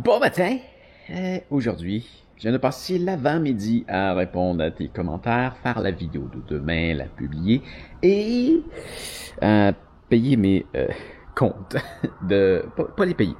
Bon matin! Aujourd'hui, je viens de passer l'avant-midi à répondre à tes commentaires, faire la vidéo de demain, la publier et payer mes comptes. Pas les payer,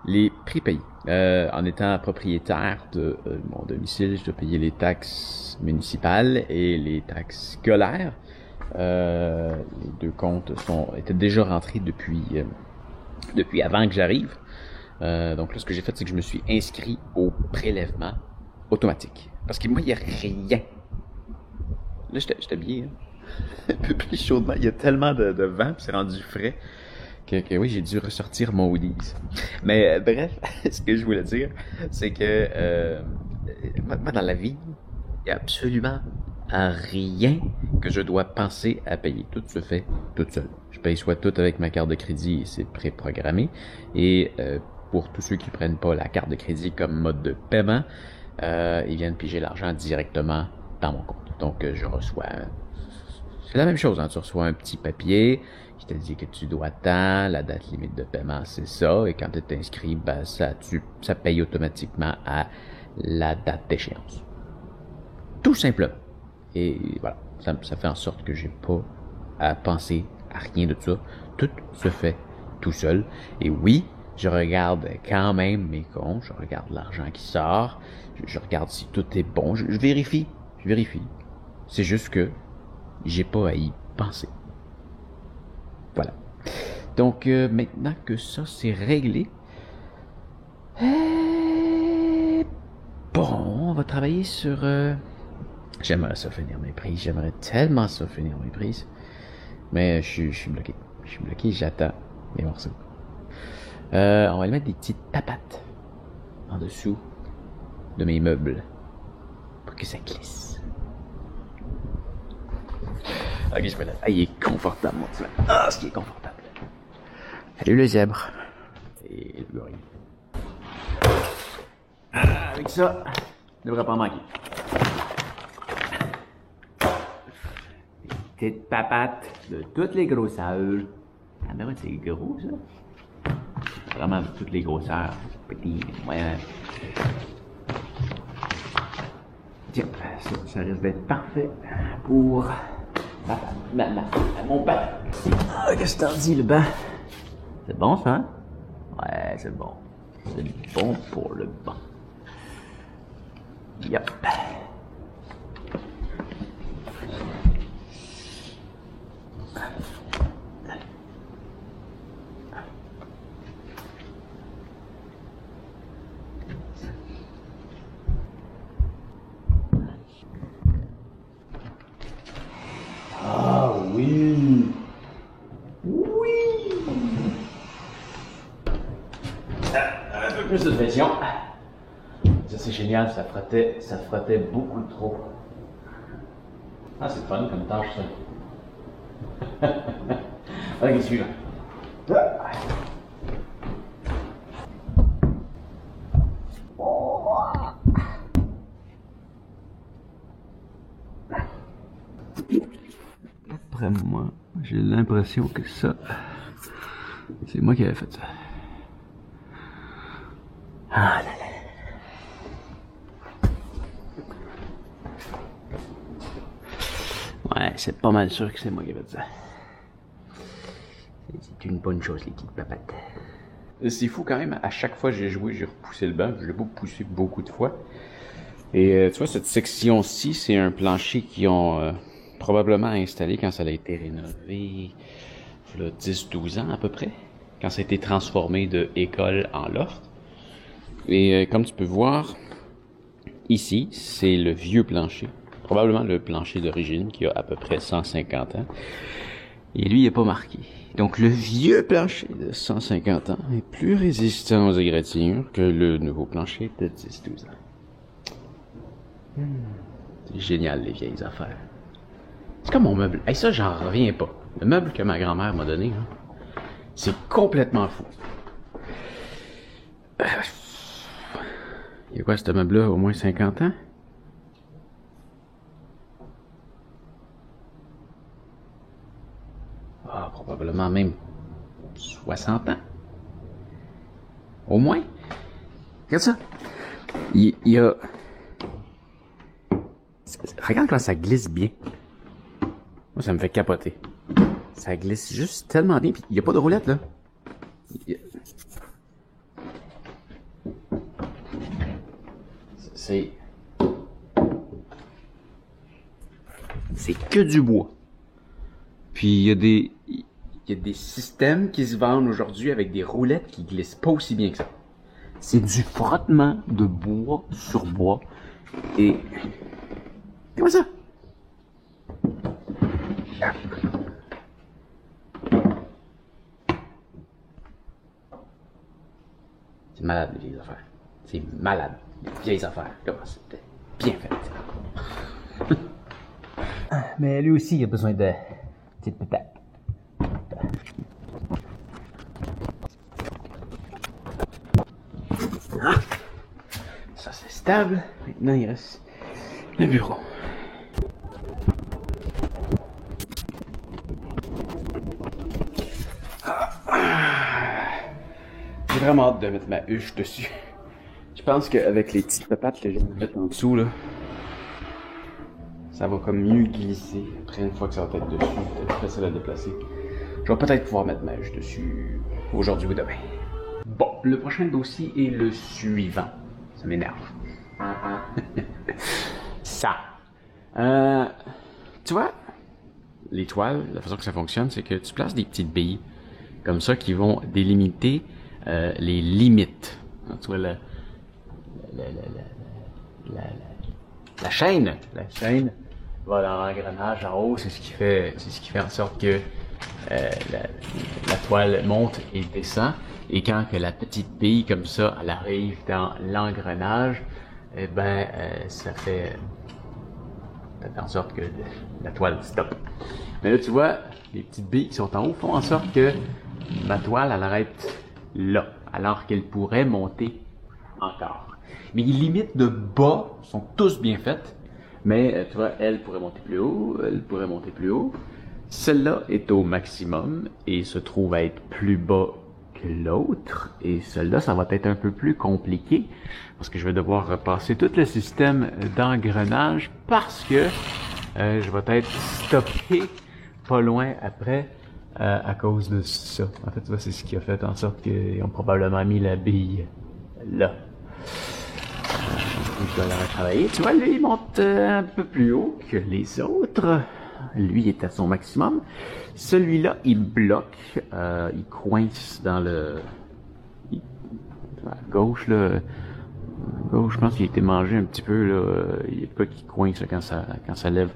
les prépayés. En étant propriétaire de mon domicile, je dois payer les taxes municipales et les taxes scolaires. Les deux comptes étaient déjà rentrés depuis avant que j'arrive. Donc là, ce que j'ai fait, c'est que je me suis inscrit au prélèvement automatique. Parce que moi, il n'y a rien. Là, je suis habillé, un peu plus chaudement. Il y a tellement de vent, puis c'est rendu frais, que oui, j'ai dû ressortir mon hoodies. Mais bref, ce que je voulais dire, c'est que moi, dans la vie, il n'y a absolument rien que je dois penser à payer. Tout se fait tout seul. Je paye soit tout avec ma carte de crédit et c'est préprogrammé. Et pour tous ceux qui prennent pas la carte de crédit comme mode de paiement, ils viennent piger l'argent directement dans mon compte. Donc je reçois... C'est la même chose, hein. Tu reçois un petit papier qui te dit que tu dois tant, la date limite de paiement c'est ça, et quand tu es inscrit, ben, ça paye automatiquement à la date d'échéance. Tout simplement. Et voilà, ça fait en sorte que j'ai pas à penser à rien de ça. Tout se fait tout seul. Et oui, je regarde quand même mes comptes, je regarde l'argent qui sort, je regarde si tout est bon, je vérifie. C'est juste que j'ai pas à y penser. Voilà. Donc maintenant que ça c'est réglé, bon, on va travailler sur... J'aimerais ça finir mes prises, j'aimerais tellement ça finir mes prises, mais je suis bloqué. J'attends mes morceaux. On va aller mettre des petites papates en dessous de mes meubles pour que ça glisse. Ok, je me lève. Ah, il est confortable, mon petit. Ah, ce qui est confortable. Salut le zèbre. Et le gorille. Ah, avec ça, ne devrait pas manquer. Petite papate de toutes les grosseurs. Ah ben ouais, c'est gros ça. Vraiment de toutes les grosseurs. Petit, moyen. Tiens, ça risque d'être parfait pour mon pain. Ah, qu'est-ce que t'en dis le banc? C'est bon ça, hein? Ouais, c'est bon. C'est bon pour le banc. Yup. Ah oui! Oui! Un peu plus de pression. Ça c'est génial, ça frottait beaucoup trop. Ah c'est fun comme tâche ça. Ok, suivant. Après moi, j'ai l'impression que ça, c'est moi qui avais fait ça. Ah là là. Ouais, c'est pas mal sûr que c'est moi qui ai fait ça. C'est une bonne chose, les petites papates. C'est fou quand même, à chaque fois que j'ai joué, j'ai repoussé le banc. Je l'ai pas poussé beaucoup de fois. Et tu vois, cette section-ci, c'est un plancher qu'ils ont probablement installé quand ça a été rénové, il y a 10-12 ans à peu près, quand ça a été transformé de école en loft. Et comme tu peux voir, ici, c'est le vieux plancher. Probablement le plancher d'origine qui a à peu près 150 ans. Et lui, il n'est pas marqué. Donc le vieux plancher de 150 ans est plus résistant aux égratignures que le nouveau plancher de 10-12 ans. C'est génial, les vieilles affaires. C'est comme mon meuble. Hey, ça, j'en reviens pas. Le meuble que ma grand-mère m'a donné, hein, c'est complètement fou. Il y a quoi, ce meuble-là, au moins 50 ans? Ah, probablement même 60 ans. Au moins. Regarde ça. Il y a... Regarde quand ça glisse bien. Moi, ça me fait capoter. Ça glisse juste tellement bien. Puis il n'y a pas de roulette, là. C'est que du bois. Puis il y a des systèmes qui se vendent aujourd'hui avec des roulettes qui glissent pas aussi bien que ça. C'est du frottement de bois sur bois. Et... Comment ça? C'est malade, les vieilles affaires. C'est malade. Les vieilles affaires. Comment c'était bien fait. Mais lui aussi, il a besoin de petites pétates. Ah, ça c'est stable. Maintenant il reste le bureau. J'ai vraiment hâte de mettre ma huche dessus. Je pense qu'avec les petites papates que je vais mettre en dessous là, ça va comme mieux glisser. Après une fois que ça va être dessus, c'est peut-être facile à déplacer. Je vais peut-être pouvoir mettre ma huche dessus aujourd'hui ou demain. Bon, le prochain dossier est le suivant. Ça m'énerve. Ça. Tu vois, les toiles, la façon que ça fonctionne, c'est que tu places des petites billes comme ça qui vont délimiter les limites. Tu vois, la chaîne. La chaîne va dans l'engrenage en haut, c'est ce qui fait en sorte que la toile monte et descend. Et quand que la petite bille comme ça, elle arrive dans l'engrenage, eh ben ça fait en sorte que la toile stoppe. Mais là tu vois, les petites billes qui sont en haut font en sorte que ma toile elle arrête là, alors qu'elle pourrait monter encore. Mais les limites de bas sont tous bien faites, mais tu vois, elle pourrait monter plus haut, elle pourrait monter plus haut. Celle-là est au maximum et se trouve à être plus bas que l'autre. Et celle-là, ça va être un peu plus compliqué parce que je vais devoir repasser tout le système d'engrenage parce que je vais être stoppé pas loin après à cause de ça. En fait, tu vois, c'est ce qui a fait en sorte qu'ils ont probablement mis la bille là. Je dois la retravailler. Tu vois, lui, il monte un peu plus haut que les autres. Lui est à son maximum. Celui-là, il bloque. Il coince dans le... à gauche, là. À gauche, je pense qu'il a été mangé un petit peu, là. Il y a de quoi qui coince là, quand ça lève.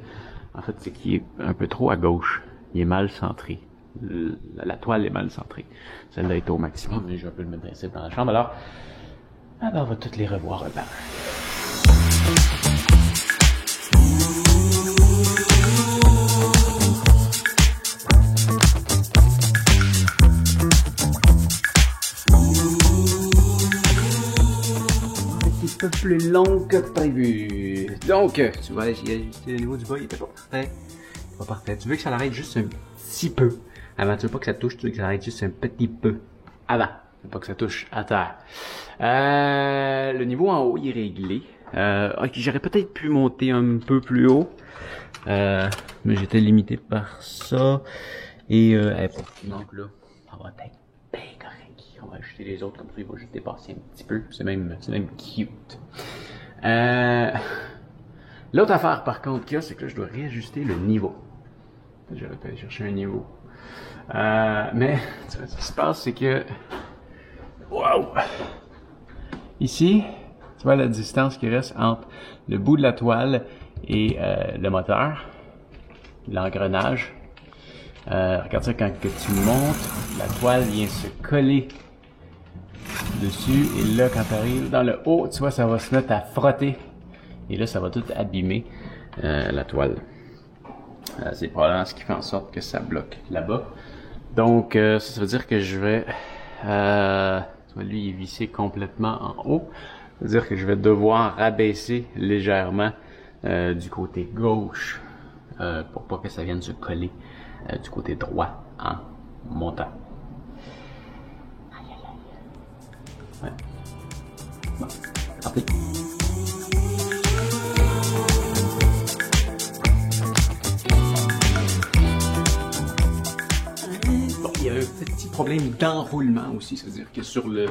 En fait, c'est qu'il est un peu trop à gauche. Il est mal centré. La toile est mal centrée. Celle-là est au maximum. Mais je vais un peu le mettre ici dans la chambre. Alors, on va toutes les revoir un par un. Un peu plus long que prévu. Donc, tu vois, le niveau du bas, il était pas parfait. Pas parfait. Tu veux que ça l'arrête juste un petit peu. Avant, tu veux pas que ça touche, tu veux que ça l'arrête juste un petit peu. Avant. Tu veux pas que ça touche à terre. Le niveau en haut, il est réglé. J'aurais peut-être pu monter un peu plus haut. Mais j'étais limité par ça. Et, donc là, ça va être bien correct. On va ajouter les autres comme ça, il va juste dépasser un petit peu. C'est même cute. L'autre affaire par contre qu'il y a, c'est que là, je dois réajuster le niveau. J'aurais pu aller chercher un niveau. Mais tu vois, ce qui se passe, c'est que... Wow! Ici, tu vois la distance qui reste entre le bout de la toile et le moteur, l'engrenage. Regarde ça, quand que tu montes, la toile vient se coller dessus. Et là, quand tu arrives dans le haut, tu vois, ça va se mettre à frotter. Et là, ça va tout abîmer la toile. C'est probablement ce qui fait en sorte que ça bloque là-bas. Donc, ça veut dire que je vais... tu vois, lui, il est vissé complètement en haut. Ça veut dire que je vais devoir rabaisser légèrement du côté gauche pour pas que ça vienne se coller du côté droit en montant. Ouais. Bon. Parti. Bon, il y a un petit problème d'enroulement aussi, c'est-à-dire que sur le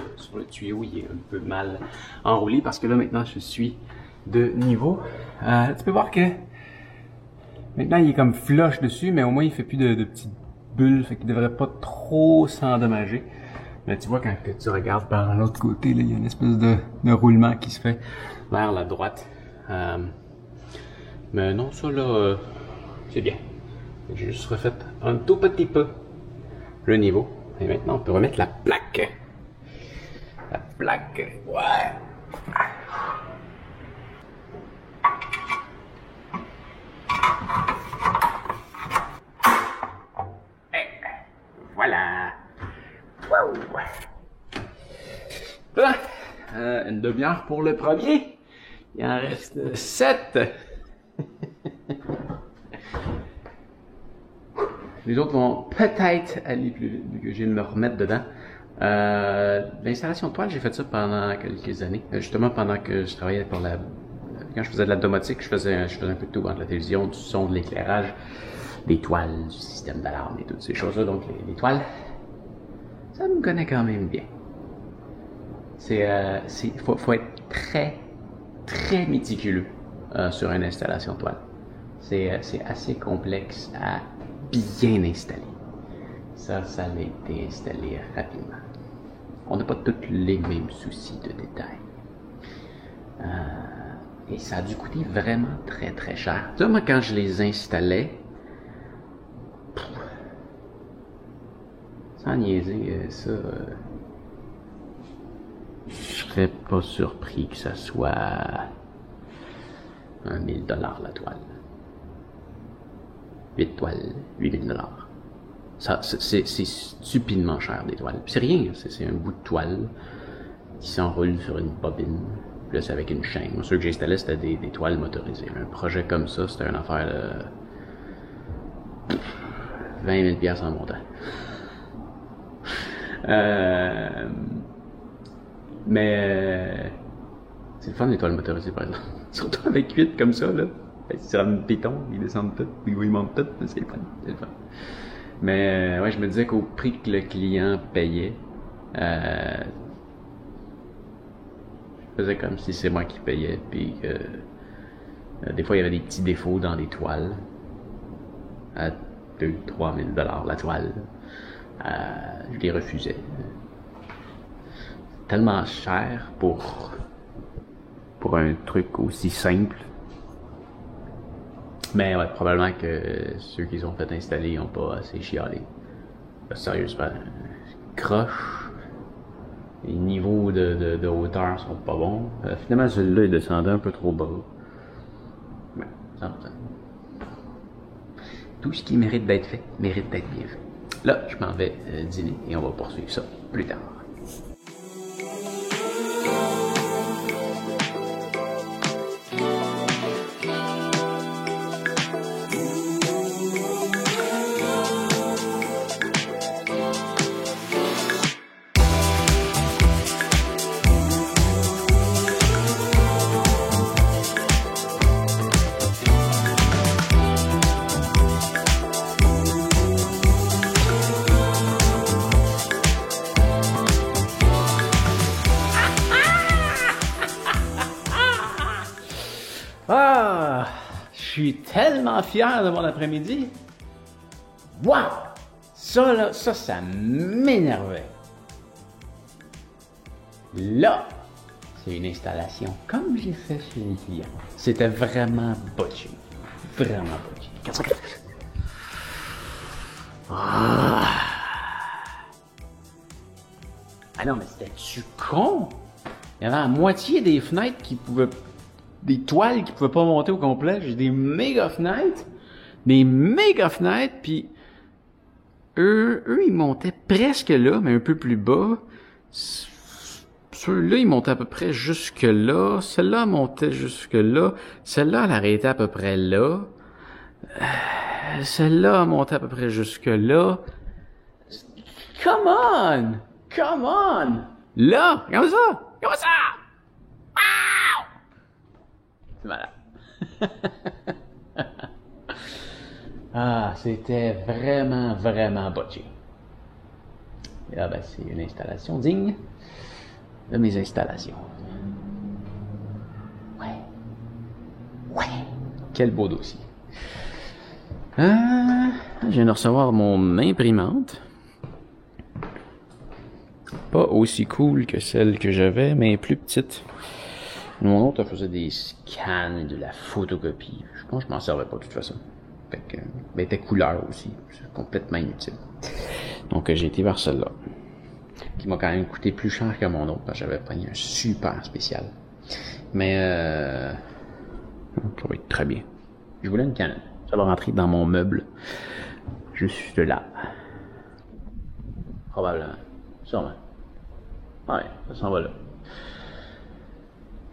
tuyau, il est un peu mal enroulé parce que là maintenant je suis de niveau. Tu peux voir que maintenant il est comme flush dessus, mais au moins il fait plus de petites bulles, fait qu'il devrait pas trop s'endommager. Mais tu vois quand tu regardes par l'autre côté, là, il y a une espèce de roulement qui se fait vers la droite. Mais non, ça là, c'est bien. J'ai juste refait un tout petit peu le niveau. Et maintenant, on peut remettre la plaque. La plaque, ouais. Et voilà. Wow. Une demi-heure pour le premier. Il en reste 7. Les autres vont peut-être aller plus vite, vu que j'ai de me remettre dedans. L'installation de toile, j'ai fait ça pendant quelques années. Justement, pendant que je travaillais pour quand je faisais de la domotique, je faisais un peu de tout entre la télévision, du son, de l'éclairage, des toiles, du système d'alarme et toutes ces choses-là. Donc, les toiles, ça me connaît quand même bien. Faut être très, très méticuleux sur une installation de toile. C'est assez complexe à bien installé. Ça a été installé rapidement. On n'a pas tous les mêmes soucis de détail. Et ça a dû coûter vraiment très très cher. Tu vois, moi quand je les installais, sans niaiser, je serais pas surpris que ça soit 1000$ la toile. 8 toiles, 8000$. Ça, c'est stupidement cher des toiles. C'est rien, c'est un bout de toile qui s'enroule sur une bobine. Puis là, c'est avec une chaîne. Moi, ceux que j'installais, c'était des toiles motorisées. Un projet comme ça, c'était une affaire de 20 000$ en montant. Mais c'est le fun des toiles motorisées, par exemple. Surtout avec 8 comme ça, là. C'est un piton, ils descendent tout, puis ils montent tout, c'est le fun, c'est le fun. Mais ouais, je me disais qu'au prix que le client payait, je faisais comme si c'est moi qui payais, puis que des fois il y avait des petits défauts dans les toiles, à 2-3 000$ la toile, je les refusais. Tellement cher pour un truc aussi simple. Mais ouais, probablement que ceux qui ont fait installer n'ont pas assez chialé. Sérieusement, croche. Les niveaux de hauteur sont pas bons. Finalement, celui-là, il descendait un peu trop bas. Ouais, ça me tout ce qui mérite d'être fait, mérite d'être bien fait. Là, je m'en vais dîner et on va poursuivre ça plus tard. Ah, je suis tellement fier de mon après-midi. Wow! Ça m'énervait. Là, c'est une installation comme j'ai fait chez les clients. C'était vraiment botché. Vraiment botché. Ah non, mais c'était-tu con? Il y avait la moitié des fenêtres qui pouvaient... Des toiles qui pouvaient pas monter au complet. J'ai des méga fenêtres. Puis eux, ils montaient presque là, mais un peu plus bas. Ceux-là, ils montaient à peu près jusque là. Celle-là montait jusque là. Celle-là, elle arrêtait à peu près là. Celle-là montait à peu près jusque là. Come on! Là! Comme ça! Ah! C'est malade. Ah, c'était vraiment, vraiment botché. Et là, ben, c'est une installation digne de mes installations. Ouais. Quel beau dossier. Je viens de recevoir mon imprimante. Pas aussi cool que celle que j'avais, mais plus petite. Mon autre, elle faisait des scans et de la photocopie. Je pense que je m'en servais pas de toute façon. Fait que, elle était couleur aussi. C'est complètement inutile. Donc, j'ai été vers celle-là. Qui m'a quand même coûté plus cher que mon autre, parce que j'avais pris un super spécial. Mais, ça va être très bien. Je voulais une Canon. Ça va rentrer dans mon meuble. Juste là. Probablement. Sûrement. Ouais, ça s'en va là.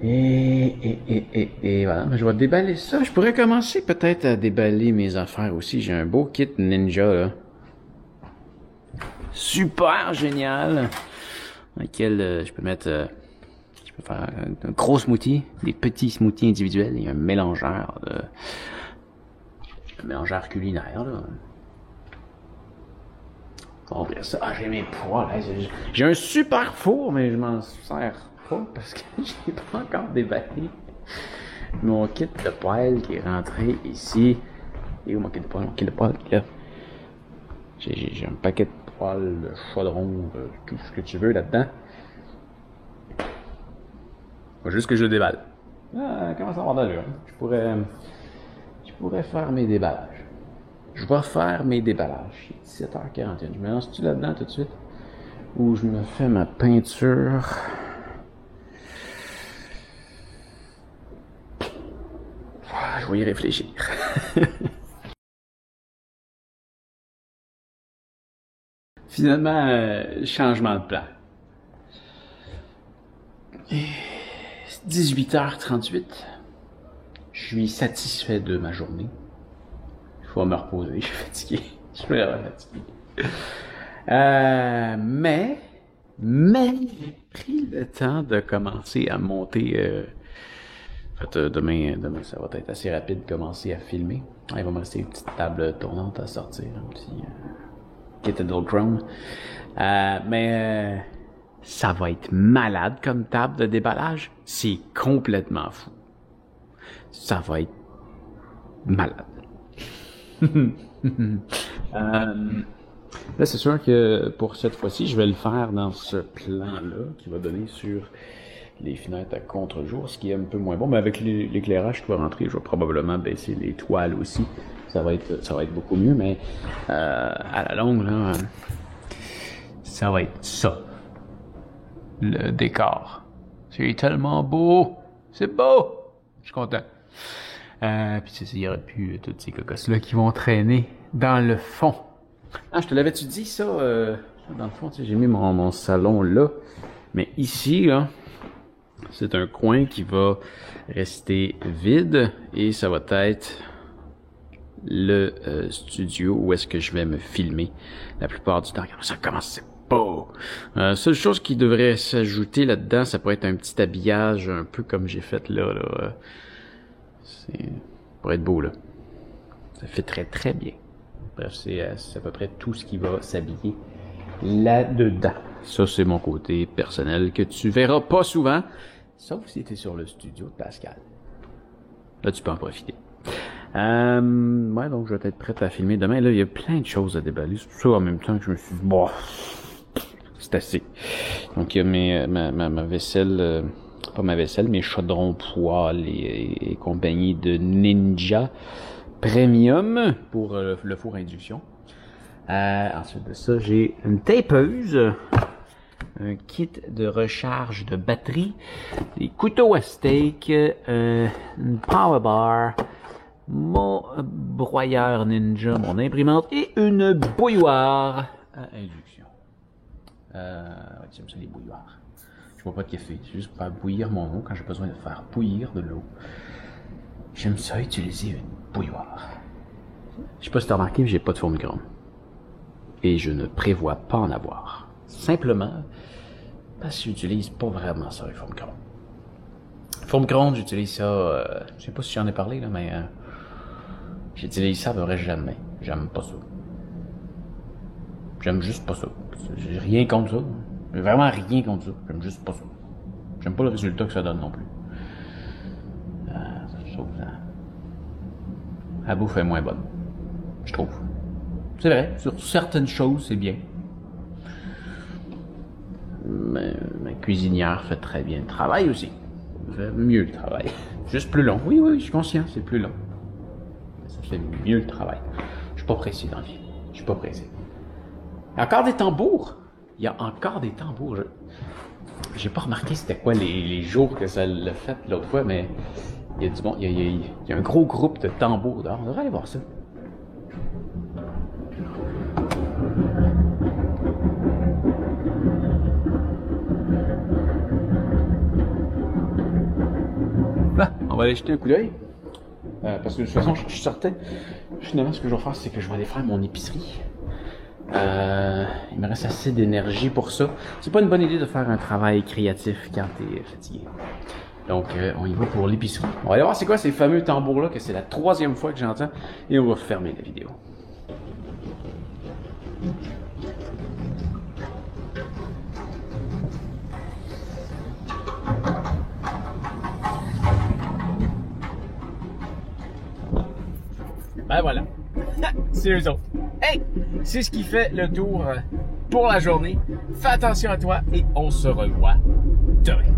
Et voilà, je vais déballer ça. Je pourrais commencer peut-être à déballer mes affaires aussi. J'ai un beau kit Ninja, là. Super génial. Dans lequel je peux mettre... je peux faire un gros smoothie, des petits smoothies individuels et un mélangeur culinaire, là. Bon, ça, j'ai mes poils. J'ai un super four, mais je m'en sers pas parce que j'ai pas encore déballé mon kit de poêle qui est rentré ici. Et où mon kit de poêle? Mon kit de poêle, là. J'ai un paquet de poêles, de chaudron, tout ce que tu veux là-dedans. Faut juste que je le déballe. Comment ça va d'allure? Je pourrais faire mes déballages. Je vais faire mes déballages. Il est 17h41. Je me lance-tu là-dedans tout de suite? Ou je me fais ma peinture? Je vais y réfléchir. Finalement, changement de plan. 18h38. Je suis satisfait de ma journée. Je vais me reposer, je suis fatigué. Je suis vraiment fatigué. Mais j'ai pris le temps de commencer à monter. En fait, demain, ça va être assez rapide de commencer à filmer. Il va me rester une petite table tournante à sortir, un petit Kindle Chrome. Mais ça va être malade comme table de déballage. C'est complètement fou. Ça va être malade. Là, c'est sûr que pour cette fois-ci, je vais le faire dans ce plan-là qui va donner sur les fenêtres à contre-jour, ce qui est un peu moins bon. Mais avec l'éclairage qui va rentrer, je vais probablement baisser les toiles aussi. Ça va être beaucoup mieux, mais à la longue, là, ça va être ça. Le décor. C'est tellement beau. C'est beau. Je suis content. Puis il y aurait plus toutes ces cocosses-là qui vont traîner dans le fond. Ah, je te l'avais-tu dit ça? Dans le fond, tu sais, j'ai mis mon salon là. Mais ici, là, c'est un coin qui va rester vide. Et ça va être le studio où est-ce que je vais me filmer la plupart du temps. Ça commence, c'est beau! Seule chose qui devrait s'ajouter là-dedans, ça pourrait être un petit habillage un peu comme j'ai fait là. C'est pour être beau, là. Ça fait très très bien. Bref, c'est à peu près tout ce qui va s'habiller là-dedans. Ça, c'est mon côté personnel que tu verras pas souvent, sauf si tu es sur le studio de Pascal. Là, tu peux en profiter. Ouais, donc je vais être prêt à filmer demain. Là, il y a plein de choses à déballer. C'est pour ça en même temps que je me suis dit, bon, c'est assez. Donc, il y a ma vaisselle... pas ma vaisselle, mes chaudrons poêles et compagnie de Ninja Premium pour le four induction. Ensuite de ça, j'ai une tapeuse, un kit de recharge de batterie, des couteaux à steak, une power bar, mon broyeur Ninja, mon imprimante et une bouilloire à induction. J'aime ça les bouilloires. Je bois pas de café, c'est juste pour faire bouillir mon eau quand j'ai besoin de faire bouillir de l'eau. J'aime ça utiliser une bouilloire. Je sais pas si t'as remarqué, mais j'ai pas de four micro-ondes. Et je ne prévois pas en avoir. Simplement parce que j'utilise pas vraiment ça, les four micro-ondes. Four micro-ondes, j'utilise ça, je sais pas si j'en ai parlé, là, mais j'utilise ça à peu près jamais. J'aime pas ça. J'aime juste pas ça. J'ai rien contre ça. J'ai vraiment rien contre ça. J'aime juste pas ça. J'aime pas le résultat que ça donne non plus. Je trouve que la bouffe est moins bonne. Je trouve. C'est vrai, sur certaines choses, c'est bien. Mais ma cuisinière fait très bien le travail aussi. Elle fait mieux le travail. Juste plus long. Oui, je suis conscient, c'est plus long. Mais ça fait mieux le travail. Je suis pas pressé dans la vie. Je suis pas pressé. Il y a encore des tambours. Il y a encore des tambours. J'ai pas remarqué c'était quoi les jours que ça l'a fait l'autre fois, mais il y a du bon. Il y a un gros groupe de tambours dehors. On devrait aller voir ça. Là, on va aller jeter un coup d'œil. Parce que de toute façon, je sortais. Finalement, ce que je vais faire, c'est que je vais aller faire mon épicerie. Il me reste assez d'énergie pour ça. C'est pas une bonne idée de faire un travail créatif quand t'es fatigué. Donc, on y va pour l'épicerie. On va aller voir c'est quoi ces fameux tambours-là, que c'est la 3e fois que j'entends. Et on va fermer la vidéo. Ben voilà. C'est eux autres. Hey! C'est ce qui fait le tour pour la journée. Fais attention à toi et on se revoit demain.